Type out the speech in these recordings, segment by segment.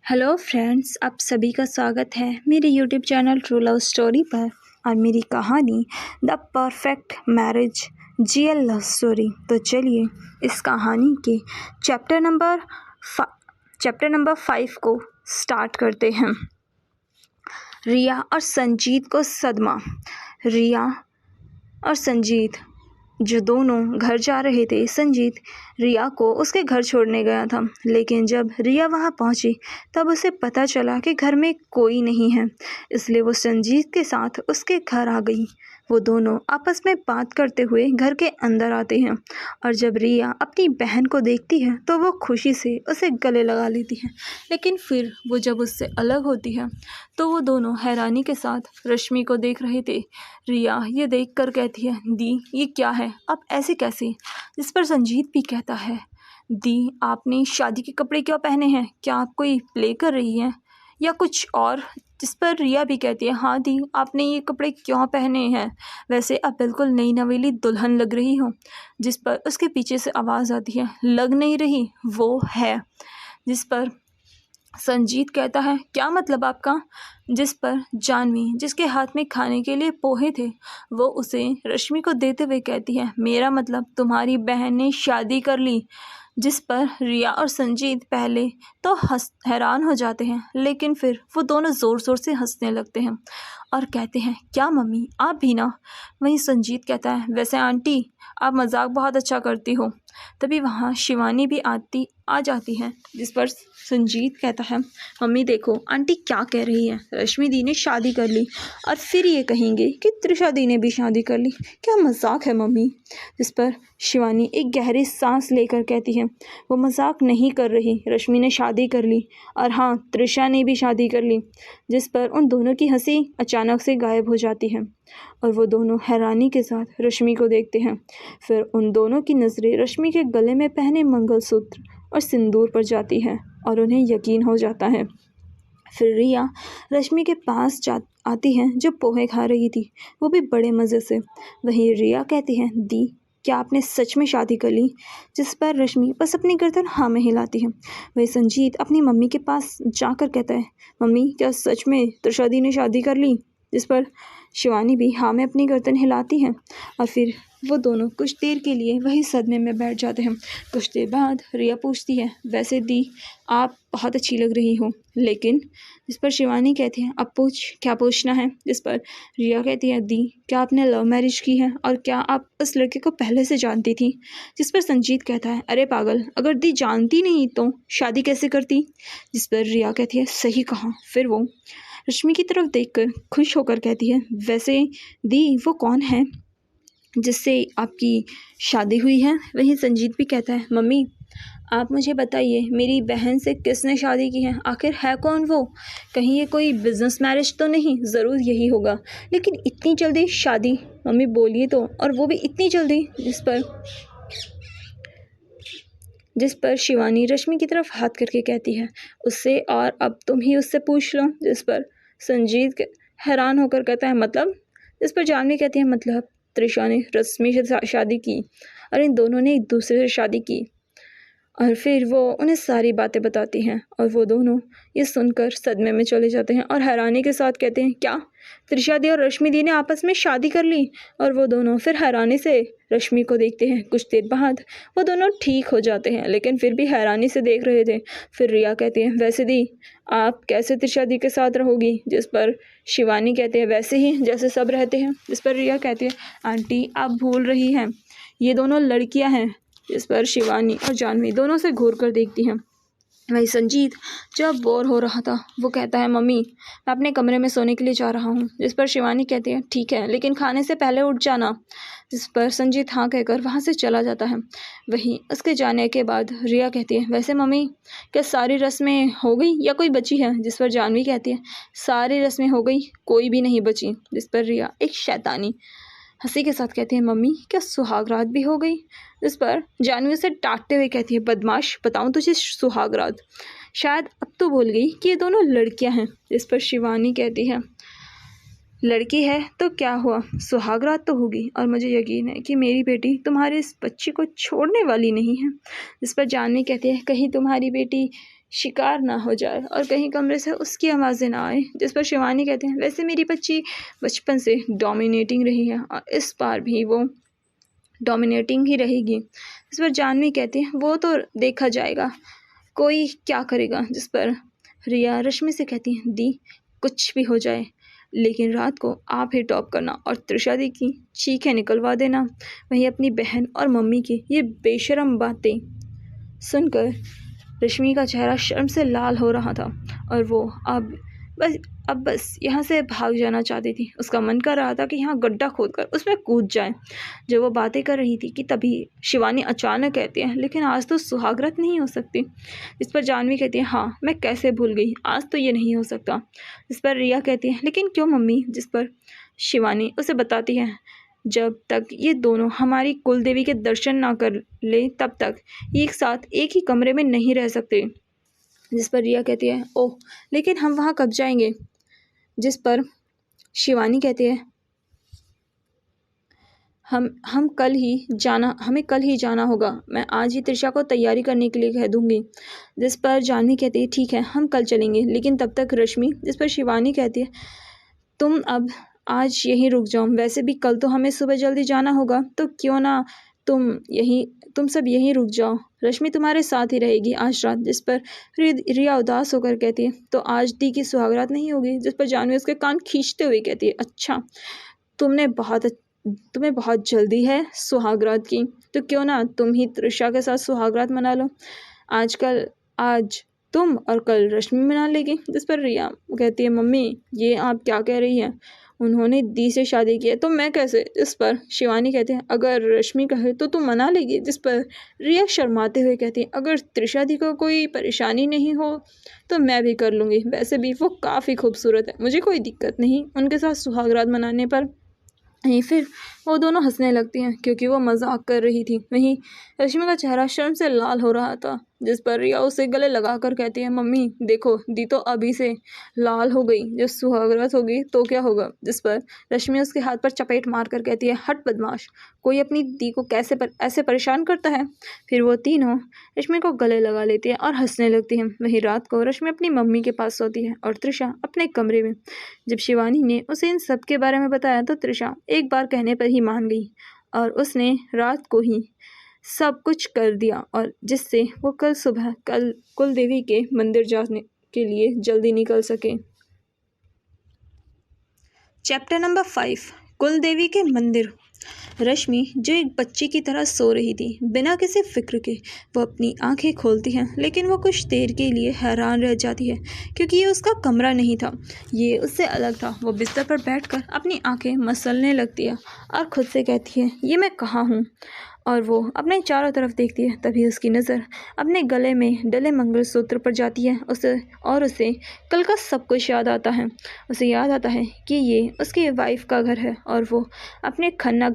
Hello friends, आप सभी का स्वागत है मेरे YouTube channel true love story पर। और मेरी कहानी the perfect marriage GL love story. तो चलिए इस कहानी के चैप्टर नंबर 5 को स्टार्ट करते हैं। रिया और संजीत को सदमा। रिया और संजीत जो दोनों घर जा रहे थे। संजीत रिया को उसके घर छोड़ने गया था, लेकिन जब रिया वहां पहुंची तब उसे पता चला कि घर में कोई नहीं है, इसलिए वो संजीत के साथ उसके घर आ गई। वो दोनों आपस में बात करते हुए घर के अंदर आते हैं और जब रिया अपनी बहन को देखती है तो वो खुशी से उसे गले लगा लेती है, लेकिन फिर वो जब उससे अलग होती है तो वो दोनों हैरानी के साथ रश्मि को देख रहे थे। रिया ये देखकर कहती है, दी ये क्या है, आप ऐसे कैसे? जिस पर संजीत भी कहता है, दी आपने शादी के कपड़े क्यों पहने हैं? क्या आप कोई प्ले कर रही हैं या कुछ और? जिस पर रिया भी कहती है, हाँ दी आपने ये कपड़े क्यों पहने हैं? वैसे आप बिल्कुल नई नवेली दुल्हन लग रही हो। जिस पर उसके पीछे से आवाज़ आती है, लग नहीं रही, वो है। जिस पर संजीत कहता है, क्या मतलब आपका? जिस पर जानवी जिसके हाथ में खाने के लिए पोहे थे वो उसे रश्मि को देते हुए कहती है, मेरा मतलब तुम्हारी बहन ने शादी कर ली। जिस पर रिया और संजीत पहले तो हैरान हो जाते हैं, लेकिन फिर वो दोनों ज़ोर ज़ोर से हंसने लगते हैं और कहते हैं, क्या मम्मी आप भी ना? वहीं संजीत कहता है, वैसे आंटी आप मजाक बहुत अच्छा करती हो। तभी वहाँ शिवानी भी आ जाती है। जिस पर संजीत कहता है, मम्मी देखो आंटी क्या कह रही है, रश्मि दी ने शादी कर ली और फिर ये कहेंगे कि त्रिशा दी ने भी शादी कर ली, क्या मजाक है मम्मी? जिस पर शिवानी एक गहरी सांस लेकर कहती है, वो मजाक नहीं कर रही, रश्मि ने शादी कर ली और हाँ त्रिशा ने भी शादी कर ली। जिस पर उन दोनों की हंसी अचानक से गायब हो जाती है और वो दोनों हैरानी के साथ रश्मि को देखते हैं। फिर उन दोनों की नज़रें रश्मि के गले में पहने मंगलसूत्र और सिंदूर पर जाती है और उन्हें यकीन हो जाता है। फिर रिया रश्मि के पास आती है जो पोहे खा रही थी, वो भी बड़े मज़े से। वहीं रिया कहती है, दी क्या आपने सच में शादी कर ली? जिस पर रश्मि बस अपनी गर्दन हाँ में हिलाती है। वही संजीत अपनी मम्मी के पास जाकर कहता है, मम्मी क्या सच में त्रिशा दी ने शादी कर ली? जिस पर शिवानी भी हाँ में अपनी गर्दन हिलाती है और फिर वो दोनों कुछ देर के लिए वही सदमे में बैठ जाते हैं। कुछ देर बाद रिया पूछती है, वैसे दी आप बहुत अच्छी लग रही हो, लेकिन? जिस पर शिवानी कहती है, अब पूछ, क्या पूछना है? जिस पर रिया कहती है, दी क्या आपने लव मैरिज की है और क्या आप उस लड़के को पहले से जानती थी? जिस पर संजीत कहता है, अरे पागल, अगर दी जानती नहीं तो शादी कैसे करती? जिस पर रिया कहती है, सही कहा। फिर वो रश्मि की तरफ देखकर खुश होकर कहती है, वैसे दी वो कौन है जिससे आपकी शादी हुई है? वहीं संजीत भी कहता है, मम्मी आप मुझे बताइए मेरी बहन से किसने शादी की है? आखिर है कौन वो? कहीं ये कोई बिजनेस मैरिज तो नहीं? ज़रूर यही होगा, लेकिन इतनी जल्दी शादी? मम्मी बोलिए तो, और वो भी इतनी जल्दी? जिस पर शिवानी रश्मि की तरफ हाथ करके कहती है, उससे, और अब तुम ही उससे पूछ लो। जिस पर संजीत हैरान होकर कहता है, मतलब? जिस पर जानवी कहती है, मतलब त्रिशा ने रश्मि से शादी की और इन दोनों ने एक दूसरे से शादी की। और फिर वो उन्हें सारी बातें बताती हैं और वो दोनों ये सुनकर सदमे में चले जाते हैं और हैरानी के साथ कहते हैं, क्या त्रिशा दी और रश्मि दी ने आपस में शादी कर ली? और वो दोनों फिर हैरानी से रश्मि को देखते हैं। कुछ देर बाद वो दोनों ठीक हो जाते हैं, लेकिन फिर भी हैरानी से देख रहे थे। फिर रिया कहती है, वैसे दी आप कैसे त्रिशा दी के साथ रहोगी? जिस पर शिवानी कहते हैं, वैसे ही जैसे सब रहते हैं। जिस पर रिया कहती है, आंटी आप भूल रही हैं, ये दोनों लड़कियां हैं। इस पर शिवानी और जानवी दोनों से घूर कर देखती हैं। वही संजीत जब बोर हो रहा था वो कहता है, मम्मी मैं अपने कमरे में सोने के लिए जा रहा हूँ। जिस पर शिवानी कहती है, ठीक है, लेकिन खाने से पहले उठ जाना। जिस पर संजीत हाँ कहकर वहाँ से चला जाता है। वहीं उसके जाने के बाद रिया कहती है, वैसे मम्मी क्या सारी रस्में हो गई या कोई बची है? जिस पर जानवी कहती है, सारी रस्में हो गई, कोई भी नहीं बची। जिस पर रिया एक शैतानी हंसी के साथ कहती है, मम्मी क्या सुहागरात भी हो गई? इस पर जानवी उसे डांटते हुए कहती है, बदमाश, बताऊं तुझे सुहागरात? शायद अब तो भूल गई कि ये दोनों लड़कियां हैं। इस पर शिवानी कहती है, लड़की है तो क्या हुआ, सुहागरात तो होगी और मुझे यकीन है कि मेरी बेटी तुम्हारे इस बच्चे को छोड़ने वाली नहीं है। इस पर जानवी कहती है, कहीं तुम्हारी बेटी शिकार ना हो जाए और कहीं कमरे से उसकी आवाज़ें ना आए। जिस पर शिवानी कहते हैं, वैसे मेरी बच्ची बचपन से डोमिनेटिंग रही है और इस बार भी वो डोमिनेटिंग ही रहेगी। इस पर जानवी कहती है, वो तो देखा जाएगा, कोई क्या करेगा। जिस पर रिया रश्मि से कहती है, दी कुछ भी हो जाए लेकिन रात को आप ही टॉप करना और त्रिशा दी की चीखें निकलवा देना। वहीं अपनी बहन और मम्मी की ये बेशरम बातें सुनकर रश्मि का चेहरा शर्म से लाल हो रहा था और वो अब बस यहाँ से भाग जाना चाहती थी। उसका मन कर रहा था कि यहाँ गड्ढा खोदकर उसमें कूद जाए। जब वो बातें कर रही थी कि तभी शिवानी अचानक कहती है, लेकिन आज तो सुहागरात नहीं हो सकती। इस पर जानवी कहती है, हाँ मैं कैसे भूल गई, आज तो ये नहीं हो सकता। इस पर रिया कहती है, लेकिन क्यों मम्मी। जिस पर शिवानी उसे बताती है, जब तक ये दोनों हमारी कुलदेवी के दर्शन ना कर ले तब तक एक साथ एक ही कमरे में नहीं रह सकते। जिस पर रिया कहती है, ओह लेकिन हम वहाँ कब जाएंगे। जिस पर शिवानी कहती है, हमें कल ही जाना होगा। मैं आज ही त्रिशा को तैयारी करने के लिए कह दूंगी। जिस पर जानवी कहती है, ठीक है हम कल चलेंगे, लेकिन तब तक रश्मि। जिस पर शिवानी कहती है, तुम अब आज यहीं रुक जाओ, वैसे भी कल तो हमें सुबह जल्दी जाना होगा, तो क्यों ना तुम सब यहीं रुक जाओ, रश्मि तुम्हारे साथ ही रहेगी आज रात। जिस पर रिया उदास होकर कहती है, तो आज दी की सुहागरात नहीं होगी। जिस पर जानवी उसके कान खींचते हुए कहती है, अच्छा तुम्हें बहुत जल्दी है सुहागरात की, तो क्यों ना तुम ही त्रिशा के साथ सुहागरात मना लो। आज तुम और कल रश्मि मना लेगी। जिस पर रिया कहती है, मम्मी ये आप क्या कह रही हैं, उन्होंने दी से शादी की है तो मैं कैसे। जिस पर शिवानी कहते हैं, अगर रश्मि कहे तो तुम मना लेगी। जिस पर रिया शर्माते हुए कहती है, अगर त्रिशा दी को कोई परेशानी नहीं हो तो मैं भी कर लूँगी, वैसे भी वो काफ़ी खूबसूरत है, मुझे कोई दिक्कत नहीं उनके साथ सुहागरात मनाने पर। वहीं फिर वो दोनों हंसने लगती हैं क्योंकि वो मजाक कर रही थी। वहीं रश्मि का चेहरा शर्म से लाल हो रहा था। जिस पर रिया उसे गले लगाकर कहती है, मम्मी देखो दी तो अभी से लाल हो गई, जब सुहागरात होगी तो क्या होगा। जिस पर रश्मि उसके हाथ पर चपेट मारकर कहती है, हट बदमाश, कोई अपनी दी को ऐसे परेशान करता है। फिर वो तीनों रश्मि को गले लगा लेती है और हंसने लगती हैं। वहीं रात को रश्मि अपनी मम्मी के पास सोती है और त्रिशा अपने कमरे में। जब शिवानी ने उसे इन सब के बारे में बताया तो त्रिशा एक बार कहने पर ही मान गई और उसने रात को ही सब कुछ कर दिया, और जिससे वो कल सुबह कुलदेवी के मंदिर जाने के लिए जल्दी निकल सके। चैप्टर नंबर 5, कुलदेवी के मंदिर। रश्मि जो एक बच्ची की तरह सो रही थी, बिना किसी फिक्र के वो अपनी आंखें खोलती है, लेकिन वो कुछ देर के लिए हैरान रह जाती है क्योंकि ये उसका कमरा नहीं था, ये उससे अलग था। वो बिस्तर पर बैठकर अपनी आंखें मसलने लगती है और खुद से कहती है, ये मैं कहाँ हूँ। और वो अपने चारों तरफ देखती है। तभी उसकी नज़र अपने गले में डले मंगलसूत्र पर जाती है। उसे कल का सब कुछ याद आता है। उसे याद आता है कि ये उसकी वाइफ का घर है और वो अपने खन्ना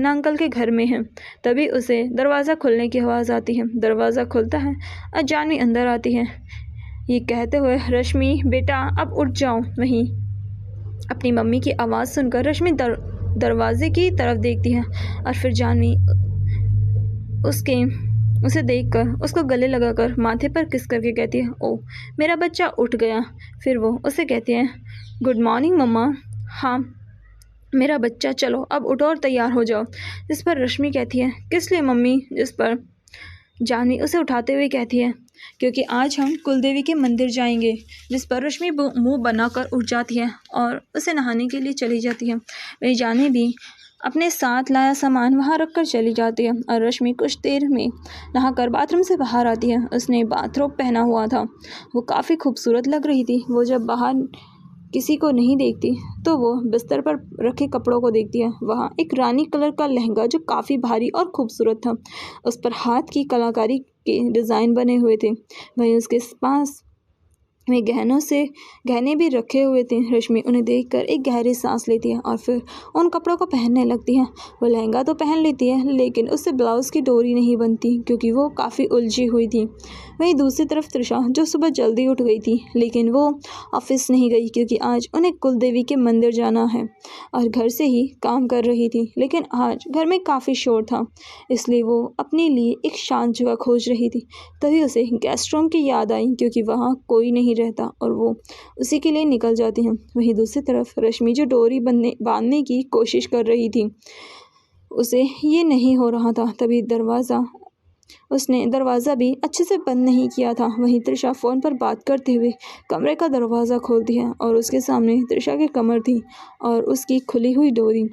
अंकल के घर में है। तभी उसे दरवाज़ा खुलने की आवाज़ आती है। दरवाज़ा खुलता है और जानवी अंदर आती है, ये कहते हुए, रश्मि बेटा अब उठ जाओ। वहीं अपनी मम्मी की आवाज़ सुनकर रश्मि दरवाजे की तरफ देखती है और फिर जानवी उसे देखकर उसको गले लगाकर माथे पर किस करके कहती है, ओ मेरा बच्चा उठ गया। फिर वो उसे कहती है, गुड मॉर्निंग मम्मा। हाँ मेरा बच्चा, चलो अब उठो और तैयार हो जाओ। जिस पर रश्मि कहती है, किस लिए मम्मी। जिस पर जानवी उसे उठाते हुए कहती है, क्योंकि आज हम कुलदेवी के मंदिर जाएंगे। जिस पर रश्मि मुंह बनाकर उठ जाती है और उसे नहाने के लिए चली जाती है। वही जानवी भी अपने साथ लाया सामान वहाँ रखकर चली जाती है और रश्मि कुछ देर में नहाकर बाथरूम से बाहर आती है। उसने बाथरोब पहना हुआ था, वो काफ़ी खूबसूरत लग रही थी। वो जब बाहर किसी को नहीं देखती तो वो बिस्तर पर रखे कपड़ों को देखती है। वहाँ एक रानी कलर का लहंगा जो काफ़ी भारी और खूबसूरत था, उस पर हाथ की कलाकारी के डिज़ाइन बने हुए थे। वहीं उसके पास में गहने भी रखे हुए थे। रश्मि उन्हें देखकर एक गहरी सांस लेती है और फिर उन कपड़ों को पहनने लगती है। वो लहंगा तो पहन लेती है लेकिन उससे ब्लाउज़ की डोरी नहीं बनती क्योंकि वो काफ़ी उलझी हुई थी। वहीं दूसरी तरफ तृषा जो सुबह जल्दी उठ गई थी लेकिन वो ऑफिस नहीं गई क्योंकि आज उन्हें कुलदेवी के मंदिर जाना है और घर से ही काम कर रही थी। लेकिन आज घर में काफ़ी शोर था इसलिए वो अपने लिए एक शांत जगह खोज रही थी। तभी उसे गेस्ट रूम की याद आई क्योंकि वहाँ कोई नहीं रहता और वो उसी के लिए निकल जाती हैं। वहीं दूसरी तरफ रश्मि जो डोरी बांधने की कोशिश कर रही थी उसे ये नहीं हो रहा था। तभी उसने दरवाज़ा भी अच्छे से बंद नहीं किया था। वहीं तृषा फ़ोन पर बात करते हुए कमरे का दरवाज़ा खोलती है और उसके सामने तृषा की कमर थी और उसकी खुली हुई डोरी।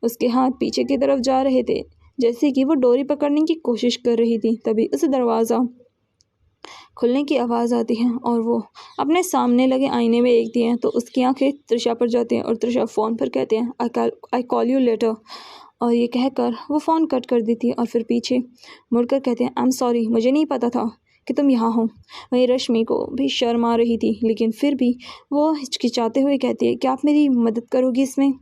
उसके हाथ पीछे की तरफ जा रहे थे जैसे कि वो डोरी पकड़ने की कोशिश कर रही थी। तभी उस दरवाज़ा खुलने की आवाज़ आती है और वो अपने सामने लगे आईने में देखती हैं तो उसकी आंखें तृषा पर जाती हैं और तृषा फ़ोन पर कहते हैं आई कॉल यू लेटर, और ये कहकर वो फ़ोन कट कर देती है और फिर पीछे मुड़कर कहते हैं आई एम सॉरी, मुझे नहीं पता था कि तुम यहाँ हो। वहीं रश्मि को भी शर्म आ रही थी लेकिन फिर भी वो हिचकिचाते हुए कहती है कि आप मेरी मदद करोगी इसमें।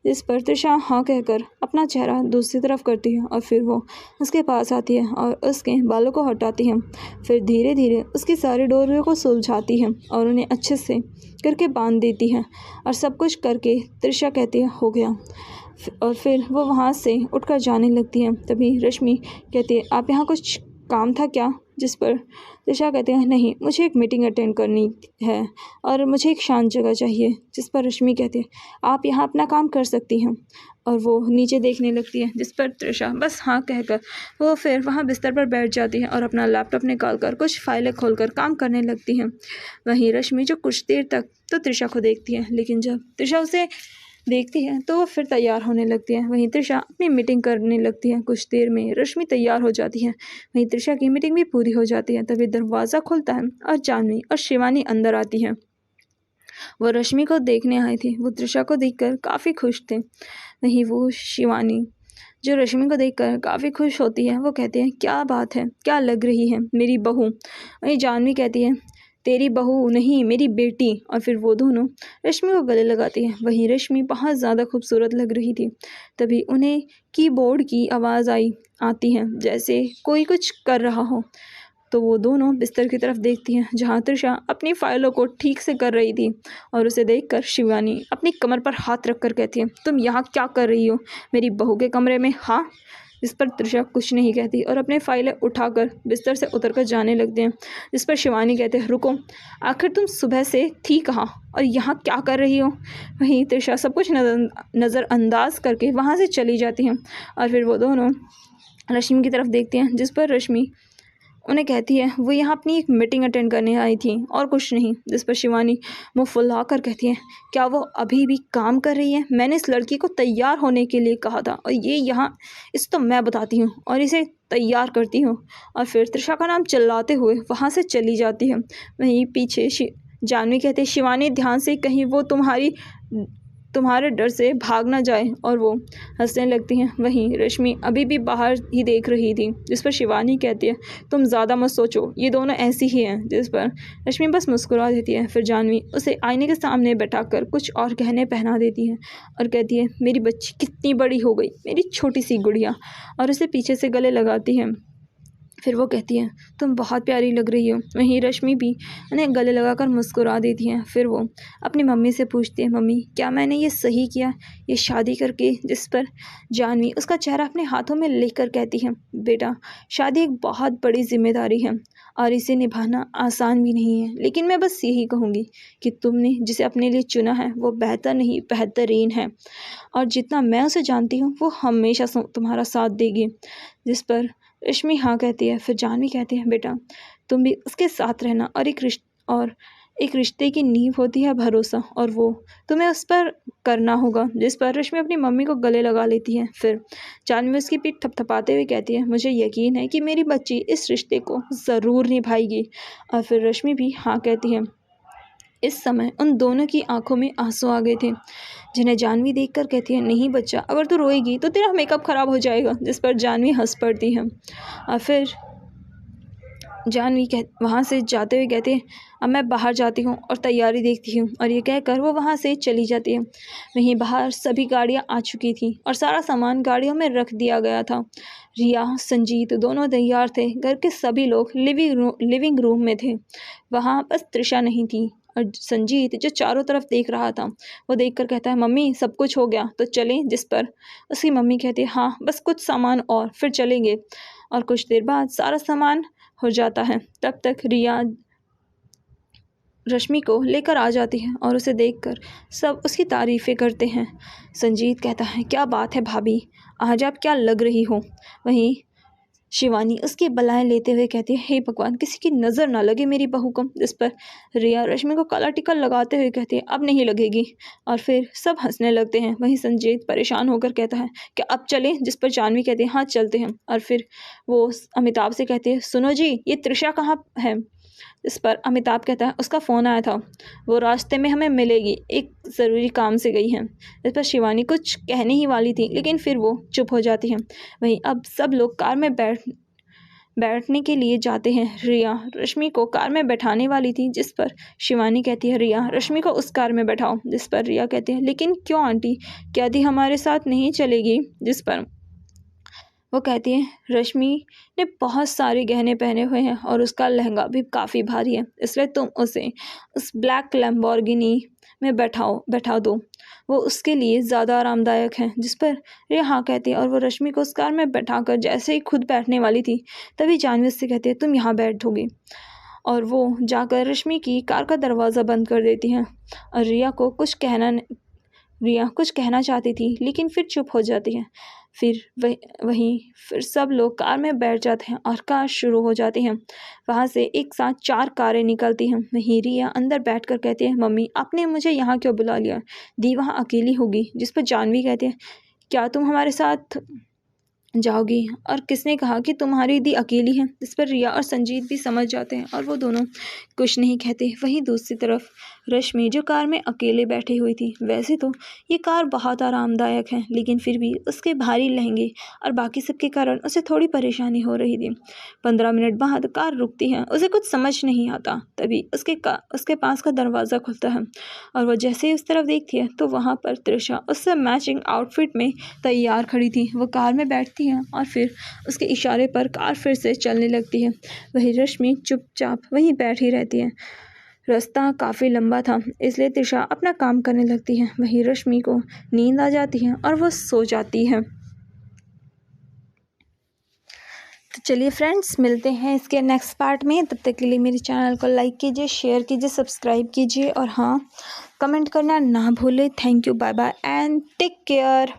जिस पर तृषा हाँ कहकर अपना चेहरा दूसरी तरफ करती है और फिर वो उसके पास आती है और उसके बालों को हटाती है। फिर धीरे धीरे उसकी सारी डोरियों को सुलझाती है और उन्हें अच्छे से करके बांध देती है और सब कुछ करके तृषा कहती है हो गया। और फिर वो वहाँ से उठकर जाने लगती है। तभी रश्मि कहती है आप यहाँ कुछ काम था क्या? जिस पर तृषा कहते हैं नहीं, मुझे एक मीटिंग अटेंड करनी है और मुझे एक शांत जगह चाहिए। जिस पर रश्मि कहती है आप यहाँ अपना काम कर सकती हैं, और वो नीचे देखने लगती है। जिस पर तृषा बस हाँ कहकर वो फिर वहाँ बिस्तर पर बैठ जाती है और अपना लैपटॉप निकाल कर कुछ फाइलें खोलकर काम करने लगती हैं। वहीं रश्मि जो कुछ देर तक तो तृषा को देखती है लेकिन जब तृषा उसे देखती है तो वो फिर तैयार होने लगती है। वहीं तृषा अपनी मीटिंग करने लगती है। कुछ देर में रश्मि तैयार हो जाती है। वहीं तृषा की मीटिंग भी पूरी हो जाती है। तभी दरवाज़ा खुलता है और जानवी और शिवानी अंदर आती है। वो रश्मि को देखने आई थी। वो तृषा को देखकर काफ़ी खुश थे। वहीं वो शिवानी जो रश्मि को देखकर काफ़ी खुश होती है वो कहती है क्या बात है, क्या लग रही है मेरी बहू। वहीं जानवी कहती है तेरी बहू नहीं, मेरी बेटी। और फिर वो दोनों रश्मि को गले लगाती हैं। वहीं रश्मि बहुत ज़्यादा खूबसूरत लग रही थी। तभी उन्हें कीबोर्ड की आवाज़ आती है जैसे कोई कुछ कर रहा हो। तो वो दोनों बिस्तर की तरफ देखती हैं जहाँ तृषा अपनी फाइलों को ठीक से कर रही थी और उसे देखकर शिवानी अपनी कमर पर हाथ रखकर कहती है तुम यहाँ क्या कर रही हो मेरी बहू के कमरे में? हाँ। इस पर तृषा कुछ नहीं कहती और अपने फाइलें उठाकर बिस्तर से उतरकर जाने लगते हैं। जिस पर शिवानी कहते हैं रुको, आखिर तुम सुबह से थी कहाँ और यहाँ क्या कर रही हो? वहीं तृषा सब कुछ नज़रअंदाज करके वहाँ से चली जाती हैं और फिर वो दोनों रश्मि की तरफ देखते हैं। जिस पर रश्मि उन्हें कहती है वो यहाँ अपनी एक मीटिंग अटेंड करने आई थी और कुछ नहीं। जिस पर शिवानी मुँह फुला कर कहती है क्या वो अभी भी काम कर रही है? मैंने इस लड़की को तैयार होने के लिए कहा था और ये यहाँ इसे तो मैं बताती हूँ और इसे तैयार करती हूँ। और फिर तृषा का नाम चिल्लाते हुए वहाँ से चली जाती है। वहीं पीछे जानवी कहते हैं शिवानी ध्यान से, कहीं वो तुम्हारे डर से भाग ना जाए, और वो हंसने लगती हैं। वहीं रश्मि अभी भी बाहर ही देख रही थी। जिस पर शिवानी कहती है तुम ज़्यादा मत सोचो, ये दोनों ऐसी ही हैं। जिस पर रश्मि बस मुस्कुरा देती है। फिर जानवी उसे आईने के सामने बैठाकर कुछ और गहने पहना देती है और कहती है मेरी बच्ची कितनी बड़ी हो गई, मेरी छोटी सी गुड़िया, और उसे पीछे से गले लगाती है। फिर वो कहती है तुम बहुत प्यारी लग रही हो। वहीं रश्मि भी उन्हें गले लगाकर मुस्कुरा देती है। फिर वो अपनी मम्मी से पूछती है मम्मी क्या मैंने ये सही किया, ये शादी करके? जिस पर जानवी उसका चेहरा अपने हाथों में लेकर कहती है बेटा शादी एक बहुत बड़ी जिम्मेदारी है और इसे निभाना आसान भी नहीं है, लेकिन मैं बस यही कहूँगी कि तुमने जिसे अपने लिए चुना है वो बेहतर नहीं बेहतरीन है, और जितना मैं उसे जानती हूँ वो हमेशा तुम्हारा साथ देगी। जिस पर रश्मि हाँ कहती है। फिर जानवी कहती है बेटा तुम भी उसके साथ रहना, और एक रिश्ते की नींव होती है भरोसा, और वो तुम्हें उस पर करना होगा। जिस पर रश्मि अपनी मम्मी को गले लगा लेती है। फिर जानवी उसकी पीठ थपथपाते हुए कहती है मुझे यकीन है कि मेरी बच्ची इस रिश्ते को ज़रूर निभाएगी। और फिर रश्मि भी हाँ कहती है। इस समय उन दोनों की आंखों में आंसू आ गए थे, जिन्हें जानवी देखकर कहती है नहीं बच्चा, अगर तू रोएगी तो तेरा मेकअप ख़राब हो जाएगा। जिस पर जानवी हंस पड़ती है। और फिर जानवी वहाँ से जाते हुए कहते हैं अब मैं बाहर जाती हूँ और तैयारी देखती हूँ, और ये कहकर वो वहाँ से चली जाती है। वहीं बाहर सभी गाड़ियाँ आ चुकी थी और सारा सामान गाड़ियों में रख दिया गया था। रिया संजीत दोनों तैयार थे। घर के सभी लोग लिविंग रूम में थे। वहाँ बस त्रिशा नहीं थी और संजीत जो चारों तरफ देख रहा था वो देखकर कहता है मम्मी सब कुछ हो गया तो चलें। जिस पर उसकी मम्मी कहती है हाँ बस कुछ सामान और फिर चलेंगे। और कुछ देर बाद सारा सामान हो जाता है। तब तक रिया रश्मि को लेकर आ जाती है और उसे देखकर सब उसकी तारीफ़ें करते हैं। संजीत कहता है क्या बात है भाभी, आज आप क्या लग रही हो। वहीं शिवानी उसकी बलाएं लेते हुए कहती है हे भगवान किसी की नज़र ना लगे मेरी बहू को। जिस पर रिया रश्मि को काला टिक्का लगाते हुए कहती है अब नहीं लगेगी, और फिर सब हंसने लगते हैं। वहीं संजीत परेशान होकर कहता है कि अब चलें। जिस पर जानवी कहती है हाँ चलते हैं। और फिर वो अमिताभ से कहती है सुनो जी ये त्रिशा कहाँ है। इस पर अमिताभ कहता है उसका फ़ोन आया था, वो रास्ते में हमें मिलेगी, एक ज़रूरी काम से गई है। इस पर शिवानी कुछ कहने ही वाली थी लेकिन फिर वो चुप हो जाती है। वहीं अब सब लोग कार में बैठने के लिए जाते हैं। रिया रश्मि को कार में बैठाने वाली थी। जिस पर शिवानी कहती है रिया रश्मि को उस कार में बैठाओ। जिस पर रिया कहती है लेकिन क्यों आंटी, क्या दी हमारे साथ नहीं चलेगी। जिस पर वो कहती है रश्मि ने बहुत सारे गहने पहने हुए हैं और उसका लहंगा भी काफ़ी भारी है, इसलिए तुम उसे उस ब्लैक लैम्बोर्गिनी में बैठा दो, वो उसके लिए ज़्यादा आरामदायक है। जिस पर ये हाँ कहती है और वो रश्मि को उस कार में बैठाकर जैसे ही खुद बैठने वाली थी तभी जानवी उससे कहती है तुम यहाँ बैठोगी, और वो जाकर रश्मि की कार का दरवाज़ा बंद कर देती हैं। और रिया कुछ कहना चाहती थी लेकिन फिर चुप हो जाती है। फिर फिर सब लोग कार में बैठ जाते हैं और कार शुरू हो जाती हैं। वहाँ से एक साथ 4 कारें निकलती हैं। वहीं रिया अंदर बैठकर कहती है मम्मी आपने मुझे यहाँ क्यों बुला लिया, दी वहाँ अकेली होगी। जिस पर जानवी कहती है क्या तुम हमारे साथ जाओगी, और किसने कहा कि तुम्हारी दी अकेली है। इस पर रिया और संजीत भी समझ जाते हैं और वो दोनों कुछ नहीं कहते। वहीं दूसरी तरफ रश्मि जो कार में अकेले बैठी हुई थी, वैसे तो ये कार बहुत आरामदायक है लेकिन फिर भी उसके भारी लहंगे और बाकी सब के कारण उसे थोड़ी परेशानी हो रही थी। 15 मिनट बाद कार रुकती है, उसे कुछ समझ नहीं आता। तभी उसके पास का दरवाज़ा खुलता है और वह जैसे ही उस तरफ देखती है तो वहाँ पर त्रिशा उससे मैचिंग आउटफिट में तैयार खड़ी थी। वो कार में बैठती है और फिर उसके इशारे पर कार फिर से चलने लगती है। वही रश्मि चुपचाप वहीं बैठी रहती है। रास्ता काफ़ी लंबा था इसलिए त्रिशा अपना काम करने लगती है। वहीं रश्मि को नींद आ जाती है और वो सो जाती है। तो चलिए फ्रेंड्स मिलते हैं इसके नेक्स्ट पार्ट में। तब तक के लिए मेरे चैनल को लाइक कीजिए, शेयर कीजिए, सब्सक्राइब कीजिए और हाँ कमेंट करना ना भूलें। Thank you, bye bye and take care.